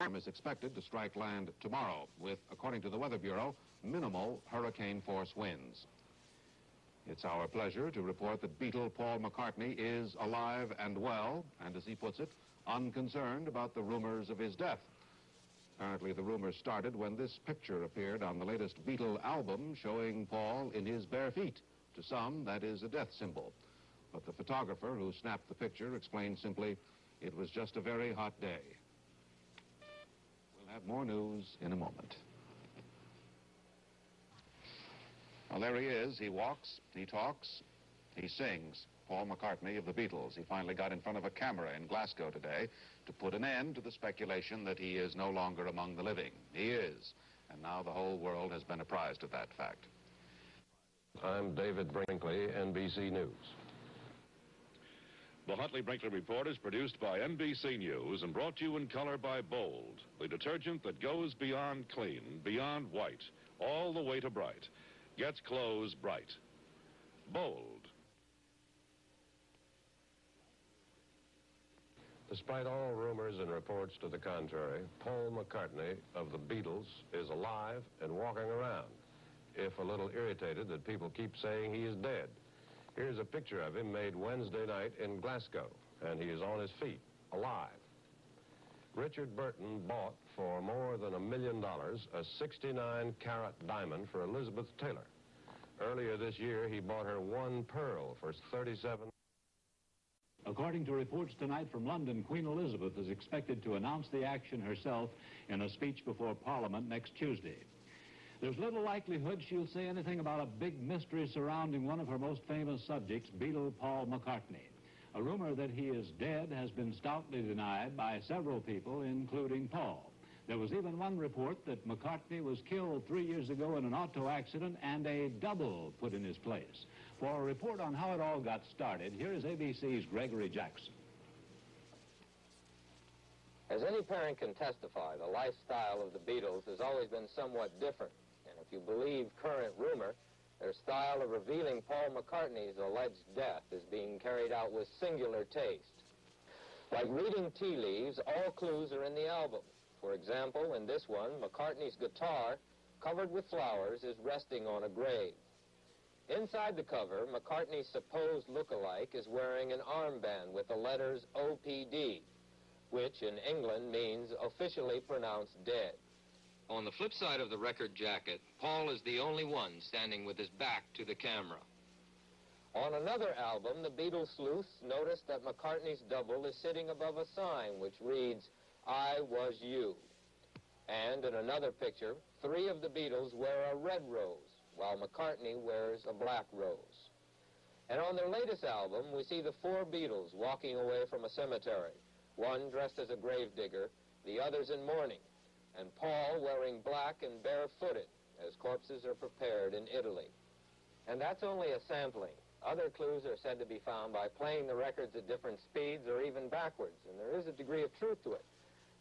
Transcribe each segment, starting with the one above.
storm is expected to strike land tomorrow with, according to the Weather Bureau, minimal hurricane force winds. It's our pleasure to report that Beatle Paul McCartney is alive and well, and as he puts it, unconcerned about the rumors of his death. Apparently the rumors started when this picture appeared on the latest Beatle album showing Paul in his bare feet. To some, that is a death symbol. But the photographer who snapped the picture explained simply, it was just a very hot day. We'll have more news in a moment. Well, there he is. He walks, he talks, he sings. Paul McCartney of the Beatles. He finally got in front of a camera in Glasgow today to put an end to the speculation that he is no longer among the living. He is. And now the whole world has been apprised of that fact. I'm David Brinkley, NBC News. The Huntley-Brinkley Report is produced by NBC News and brought to you in color by Bold, the detergent that goes beyond clean, beyond white, all the way to bright. Gets clothes bright. Bold. Despite all rumors and reports to the contrary, Paul McCartney of the Beatles is alive and walking around, if a little irritated that people keep saying he is dead. Here's a picture of him made Wednesday night in Glasgow, and he is on his feet, alive. Richard Burton bought for more than $1 million a 69-carat diamond for Elizabeth Taylor. Earlier this year, he bought her one pearl for $37. According to reports tonight from London, Queen Elizabeth is expected to announce the action herself in a speech before Parliament next Tuesday. There's little likelihood she'll say anything about a big mystery surrounding one of her most famous subjects, Beatle Paul McCartney. A rumor that he is dead has been stoutly denied by several people, including Paul. There was even one report that McCartney was killed 3 years ago in an auto accident and a double put in his place. For a report on how it all got started, here is ABC's Gregory Jackson. As any parent can testify, the lifestyle of the Beatles has always been somewhat different. And if you believe current rumor, their style of revealing Paul McCartney's alleged death is being carried out with singular taste. Like reading tea leaves, all clues are in the album. For example, in this one, McCartney's guitar, covered with flowers, is resting on a grave. Inside the cover, McCartney's supposed look-alike is wearing an armband with the letters OPD, which in England means officially pronounced dead. On the flip side of the record jacket, Paul is the only one standing with his back to the camera. On another album, the Beatles sleuths noticed that McCartney's double is sitting above a sign which reads, I was you. And in another picture, 3 of the Beatles wear a red rose, while McCartney wears a black rose. And on their latest album, we see the 4 Beatles walking away from a cemetery, one dressed as a gravedigger, the others in mourning, and Paul wearing black and barefooted as corpses are prepared in Italy. And that's only a sampling. Other clues are said to be found by playing the records at different speeds or even backwards, and there is a degree of truth to it.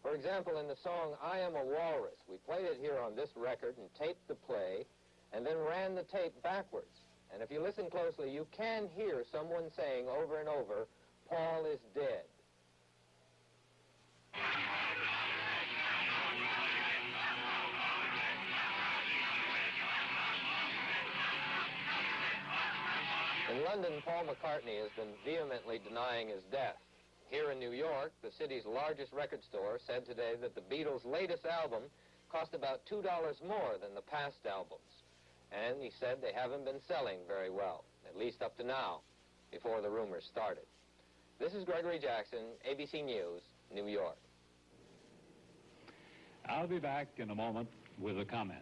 For example, in the song I Am a Walrus, we played it here on this record and taped the play and then ran the tape backwards. And if you listen closely, you can hear someone saying over and over, Paul is dead. In London, Paul McCartney has been vehemently denying his death. Here in New York, the city's largest record store said today that the Beatles' latest album cost about $2 more than the past albums. And he said they haven't been selling very well, at least up to now, before the rumors started. This is Gregory Jackson, ABC News, New York. I'll be back in a moment with a comment.